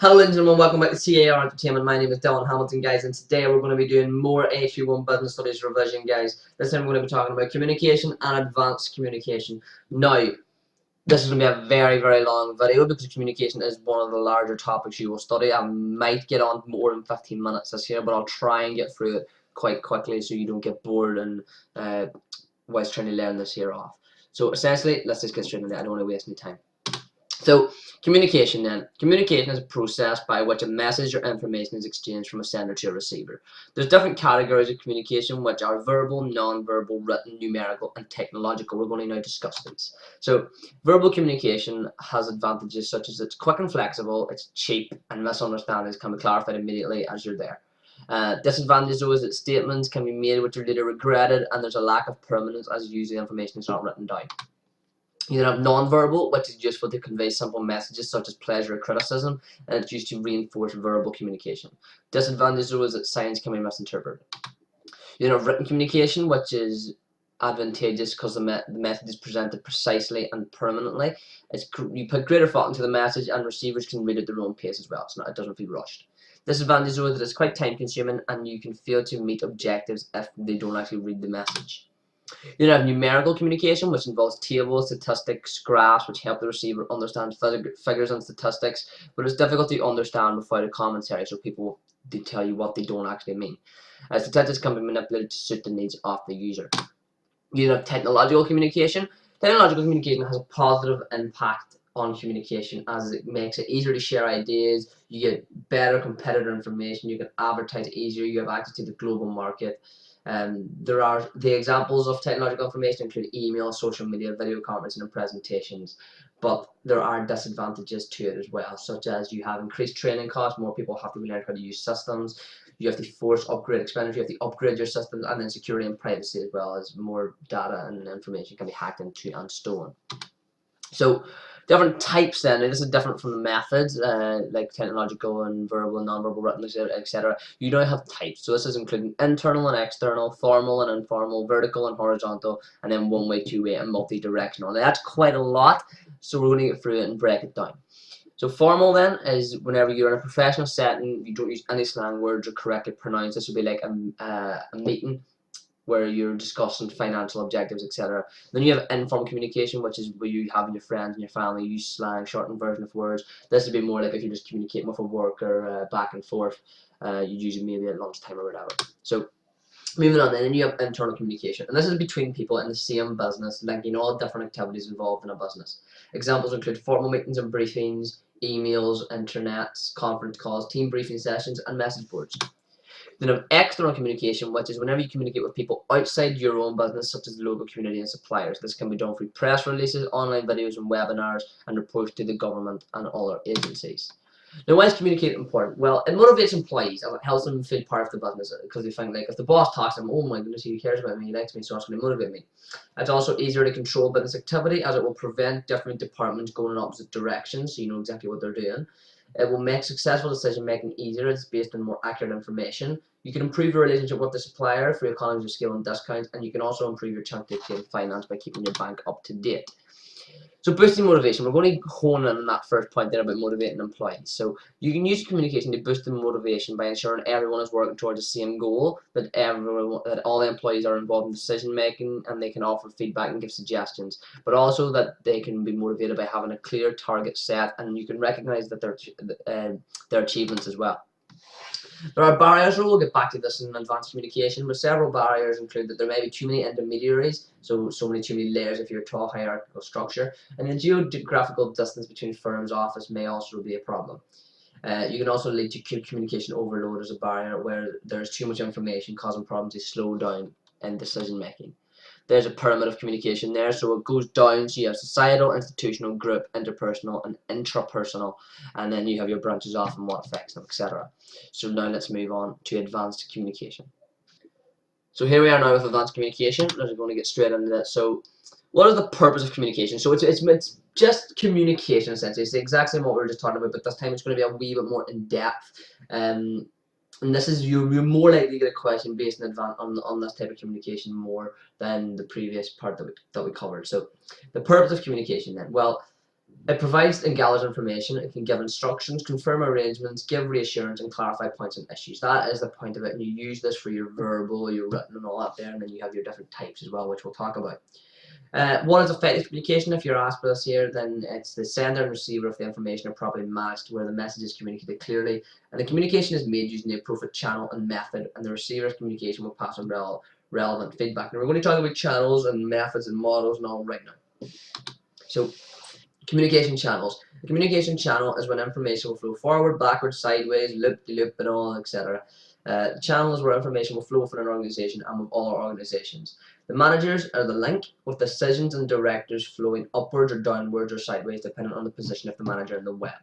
Hello ladies and gentlemen, welcome back to C.A.R. Entertainment. My name is Dylan Hamilton, guys, and today we're going to be doing more A31 Business Studies revision, guys. This time we're going to be talking about communication and advanced communication. Now, this is going to be a very, very long video because communication is one of the larger topics you will study. I might get on more than 15 minutes this year, but I'll try and get through it quite quickly so you don't get bored and whilst trying to learn this year off. So essentially, let's just get straight into it. I don't want to waste any time. So, communication then. Communication is a process by which a message or information is exchanged from a sender to a receiver. There's different categories of communication which are verbal, non-verbal, written, numerical, and technological. We're going to now discuss these. So, verbal communication has advantages such as it's quick and flexible, it's cheap, and misunderstandings can be clarified immediately as you're there. Disadvantages though is that statements can be made which are later regretted, and there's a lack of permanence as usually information is not written down. You then have non-verbal, which is useful to convey simple messages such as pleasure or criticism, and it's used to reinforce verbal communication. Disadvantage though is that signs can be misinterpreted. You then have written communication, which is advantageous because the message is presented precisely and permanently. You put greater thought into the message, and receivers can read at their own pace as well. It doesn't feel rushed. Disadvantage though is that it's quite time consuming, and you can fail to meet objectives if they don't actually read the message. You then have numerical communication, which involves tables, statistics, graphs, which help the receiver understand figures and statistics, but it's difficult to understand without a commentary, so people tell you what they don't actually mean. Statistics can be manipulated to suit the needs of the user. You then have technological communication. Technological communication has a positive impact on communication as it makes it easier to share ideas, you get better competitor information, you can advertise easier, you have access to the global market. The examples of technological information include email, social media, video conferencing, and presentations, but there are disadvantages to it as well, such as you have increased training costs, more people have to learn how to use systems, you have to force upgrade expenditure, you have to upgrade your systems, and then security and privacy as well, as more data and information can be hacked into and stolen. So different types then, and this is different from the methods like technological and verbal and non-verbal, written, etc. You now have types, so this is including internal and external, formal and informal, vertical and horizontal, and then one-way, two-way, and multi-directional. Now that's quite a lot, so we're going to get through it and break it down. So formal then is whenever you're in a professional setting, you don't use any slang words or correctly pronounce. This would be like a meeting where you're discussing financial objectives, etc. Then you have informal communication, which is where you have your friends and your family use slang, shortened version of words. This would be more like if you're just communicating with a worker back and forth. You use it maybe at lunchtime or whatever. So moving on then you have internal communication, and this is between people in the same business, linking all different activities involved in a business. Examples include formal meetings and briefings, emails, intranets, conference calls, team briefing sessions, and message boards. Then have external communication, which is whenever you communicate with people outside your own business, such as the local community and suppliers. This can be done through press releases, online videos and webinars, and reports to the government and other agencies. Now, why is communicating important? Well, it motivates employees and it helps them feel part of the business, because they think, like, if the boss talks to them, oh my goodness, he cares about me, he likes me, so it's going to motivate me. It's also easier to control business activity, as it will prevent different departments going in opposite directions, so you know exactly what they're doing. It will make successful decision making easier. It's based on more accurate information. You can improve your relationship with the supplier through economies of scale and discounts, and you can also improve your chance to obtain finance by keeping your bank up to date. So boosting motivation, we're going to hone in on that first point there about motivating employees. So you can use communication to boost the motivation by ensuring everyone is working towards the same goal, that all the employees are involved in decision making and they can offer feedback and give suggestions, but also that they can be motivated by having a clear target set, and you can recognize that their achievements as well. There are barriers, we'll get back to this in advanced communication, but several barriers include that there may be too many intermediaries, too many layers if you're a tall hierarchical structure, and the geographical distance between firms' office may also be a problem. You can also lead to communication overload as a barrier, where there's too much information causing problems to slow down in decision making. There's a pyramid of communication there, so it goes down, so you have societal, institutional, group, interpersonal, and intrapersonal, and then you have your branches off and what affects them, etc. So now let's move on to advanced communication. So here we are now with advanced communication. I'm going to get straight into that. So what is the purpose of communication? So it's just communication essentially. It's the exact same what we were just talking about, but this time it's going to be a wee bit more in depth. And this is you're more likely to get a question based on this type of communication more than the previous part that we covered. So the purpose of communication then. Well, It provides and gathers information. It can give instructions, confirm arrangements, give reassurance, and clarify points and issues. That is the point of it, and you use this for your verbal, your written, and all that there, and then you have your different types as well, which we'll talk about. What is effective communication? If you're asked for this here, then it's the sender and receiver of the information are properly matched, where the message is communicated clearly, and the communication is made using the appropriate channel and method, and the receiver's communication will pass on relevant feedback. Now we're going to talk about channels and methods and models and all right now. So, communication channels. The communication channel is when information will flow forward, backward, sideways, loop-de-loop, and all, etc. Channels where information will flow within an organization and with all organizations. The managers are the link, with decisions and directors flowing upwards or downwards or sideways depending on the position of the manager in the web.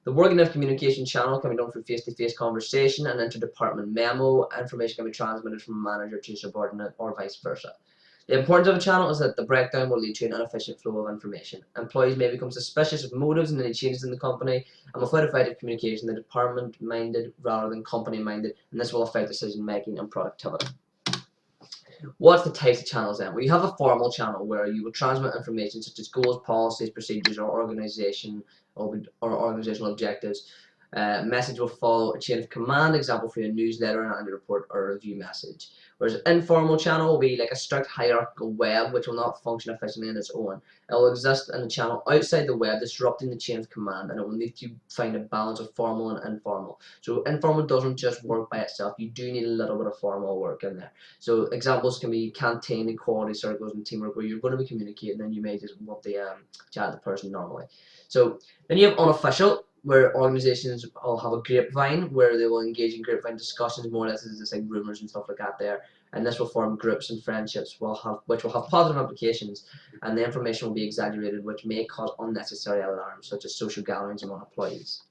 The working of communication channel can be done through face-to-face conversation and interdepartment memo. Information can be transmitted from a manager to a subordinate or vice versa. The importance of a channel is that the breakdown will lead to an inefficient flow of information. Employees may become suspicious of motives and any changes in the company, and without effective communication, the department-minded rather than company-minded, and this will affect decision-making and productivity. What's the types of channels then? Well, you have a formal channel where you will transmit information such as goals, policies, procedures, or organizational objectives. Message will follow a chain of command, example for your newsletter, an annual report, or a review message. Whereas informal channel will be like a strict hierarchical web which will not function efficiently on its own. It will exist in a channel outside the web, disrupting the chain of command, and it will need to find a balance of formal and informal. So informal doesn't just work by itself, you do need a little bit of formal work in there. So examples can be canteen and quality circles and teamwork where you're going to be communicating and you may just want to chat to the person normally. So then you have unofficial, where organizations will have a grapevine where they will engage in grapevine discussions, more or less as just like rumors and stuff like that there, and this will form groups and friendships which will have positive implications, and the information will be exaggerated, which may cause unnecessary alarms such as social gatherings among employees.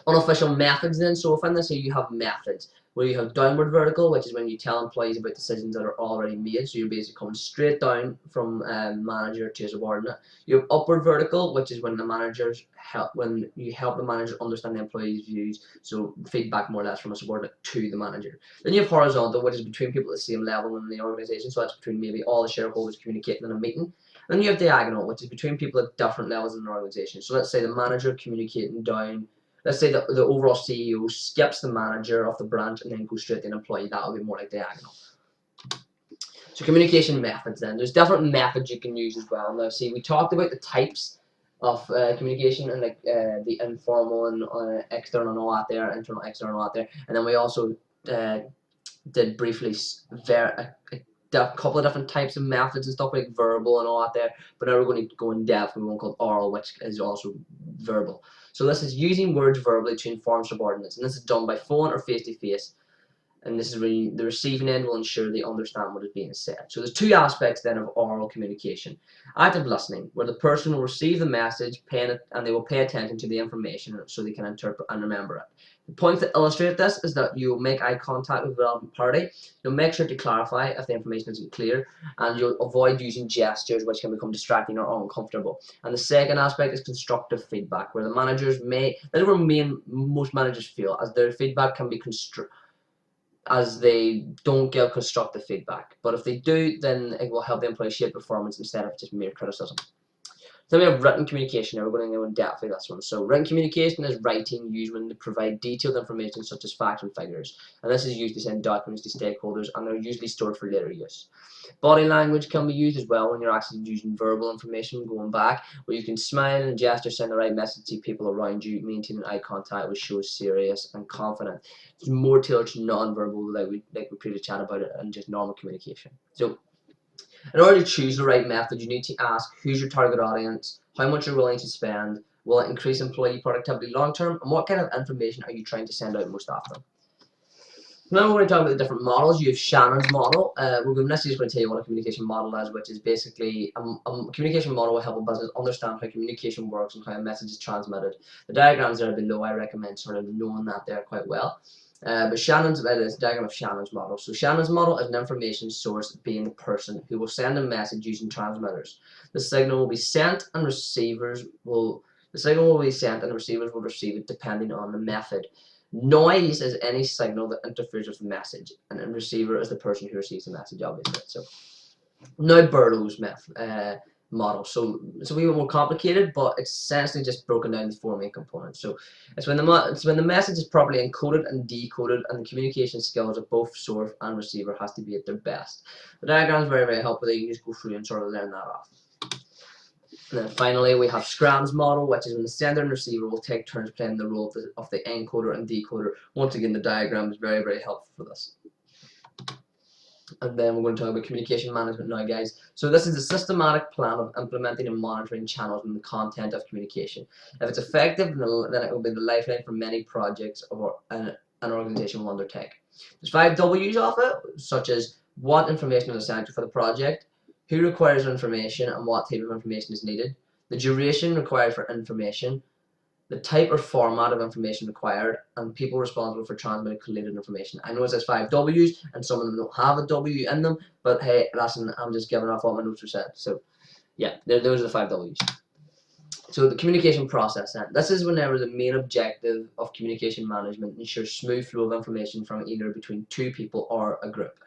Unofficial methods then, so within this here you have methods where you have downward vertical, which is when you tell employees about decisions that are already made, so you're basically coming straight down from manager to a subordinate. You have upward vertical, which is when when you help the manager understand the employee's views, so feedback more or less from a subordinate to the manager. Then you have horizontal, which is between people at the same level in the organization, so that's between maybe all the shareholders communicating in a meeting. And then you have diagonal, which is between people at different levels in the organization. So let's say the manager communicating down. Let's say that the overall CEO skips the manager of the branch and then goes straight to an employee. That will be more like diagonal. So communication methods then. There's different methods you can use as well. Now see, we talked about the types of communication and like the informal and external and all that there, internal, external, all that there. And then we also did briefly a couple of different types of methods and stuff like verbal and all that there. But now we're going to go in depth with one called oral, which is also verbal. So this is using words verbally to inform subordinates, and this is done by phone or face-to-face, and this is where the receiving end will ensure they understand what is being said. So there's two aspects then of oral communication. Active listening, where the person will receive the message and they will pay attention to the information so they can interpret and remember it. The point to illustrate this is that you'll make eye contact with the relevant party, you'll make sure to clarify if the information isn't clear, and you'll avoid using gestures which can become distracting or uncomfortable. And the second aspect is constructive feedback, where the managers may, that's where most managers feel, as their feedback can be as they don't give constructive feedback. But if they do, then it will help the employee shape performance instead of just mere criticism. Then we have written communication. Now we're going to go in depth with this one. So written communication is writing used when they provide detailed information such as facts and figures. And this is used to send documents to stakeholders, and they're usually stored for later use. Body language can be used as well when you're actually using verbal information going back, where you can smile and gesture, send the right message to people around you, maintaining eye contact which shows serious and confident. It's more tailored to non-verbal, like we previously chatted about it, and just normal communication. So in order to choose the right method, you need to ask who's your target audience, how much you're willing to spend, will it increase employee productivity long term, and what kind of information are you trying to send out most often. Now we're going to talk about the different models. You have Shannon's model. This is going to tell you what a communication model is, which is basically a communication model will help a business understand how communication works and how a message is transmitted. The diagrams there below, I recommend sort of knowing that there quite well. But Shannon's is a diagram of Shannon's model. So Shannon's model is an information source being the person who will send a message using transmitters. The signal will be sent and receivers will receive it depending on the method. Noise is any signal that interferes with the message, and the receiver is the person who receives the message, obviously. So now BERLO's model. So it's a wee bit more complicated, but it's essentially just broken down into 4 main components. So it's when the message is properly encoded and decoded, and the communication skills of both source and receiver has to be at their best. The diagram is very, very helpful. You can just go through and sort of learn that off. And then finally, we have SCHRAMM's model, which is when the sender and receiver will take turns playing the role of the encoder and decoder. Once again, the diagram is very, very helpful for this. And then we're going to talk about communication management now, guys. So this is a systematic plan of implementing and monitoring channels and the content of communication. If it's effective, then it will be the lifeline for many projects or an organization will undertake. There's 5 W's of it, such as what information is essential for the project, who requires information and what type of information is needed, the duration required for information, the type or format of information required, and people responsible for transmitting collated information. I know it says 5 W's, and some of them don't have a W in them, but hey, listen, I'm just giving off what my notes are said. So, yeah, those are the 5 W's. So the communication process then. This is whenever the main objective of communication management ensures smooth flow of information from either between 2 people or a group.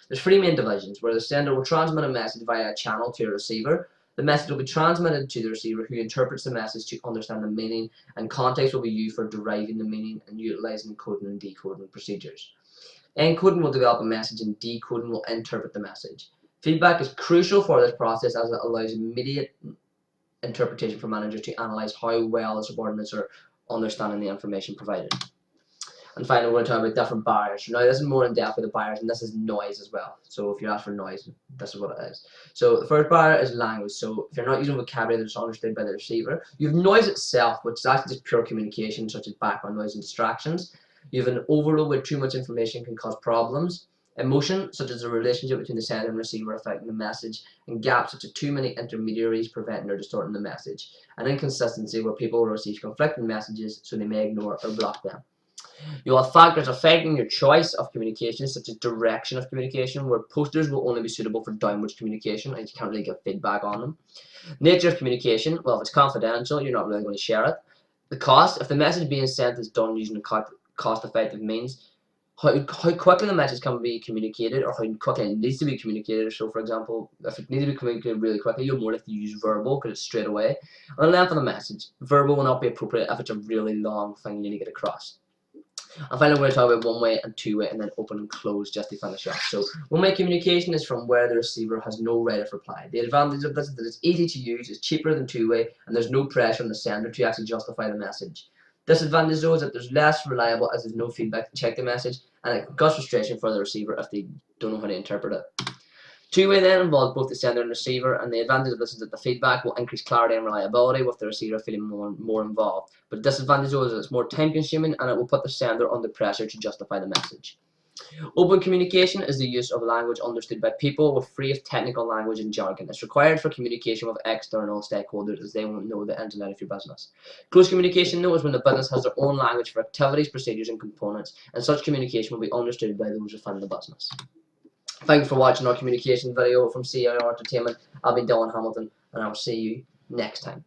There's 3 main divisions, where the sender will transmit a message via a channel to a receiver. The message will be transmitted to the receiver, who interprets the message to understand the meaning, and context will be used for deriving the meaning and utilizing encoding and decoding procedures. Encoding will develop a message and decoding will interpret the message. Feedback is crucial for this process as it allows immediate interpretation for managers to analyze how well the subordinates are understanding the information provided. And finally, we're going to talk about different barriers. Now, this is more in depth with the barriers, and this is noise as well. So if you ask for noise, this is what it is. So the first barrier is language. So if you're not using vocabulary that's understood by the receiver, you have noise itself, which is actually just pure communication, such as background noise and distractions. You have an overload where too much information can cause problems. Emotion, such as the relationship between the sender and receiver affecting the message, and gaps such as too many intermediaries preventing or distorting the message. And inconsistency, where people will receive conflicting messages, so they may ignore or block them. You'll have factors affecting your choice of communication, such as direction of communication, where posters will only be suitable for downwards communication and you can't really get feedback on them. Nature of communication, well, if it's confidential, you're not really going to share it. The cost, if the message being sent is done using a cost-effective means, how quickly the message can be communicated, or how quickly it needs to be communicated. So, for example, if it needs to be communicated really quickly, you're more likely to use verbal because it's straight away. And the length of the message, verbal will not be appropriate if it's a really long thing you need to get across. And finally, we're going to talk about one-way and two-way, and then open and close just to finish off. So, one-way communication is from where the receiver has no right of reply. The advantage of this is that it's easy to use, it's cheaper than two-way, and there's no pressure on the sender to actually justify the message. Disadvantage, though, is that there's less reliable as there's no feedback to check the message, and it can cause frustration for the receiver if they don't know how to interpret it. Two-way then involves both the sender and receiver, and the advantage of this is that the feedback will increase clarity and reliability, with the receiver feeling more involved. But the disadvantage is that it's more time-consuming, and it will put the sender under pressure to justify the message. Open communication is the use of language understood by people with free of technical language and jargon. It's required for communication with external stakeholders, as they won't know the ins and outs of your business. Closed communication, though, is when the business has their own language for activities, procedures, and components, and such communication will be understood by those within the business. Thank you for watching our communication video from C.A.R. Entertainment. I'll be Dylan Hamilton, and I'll see you next time.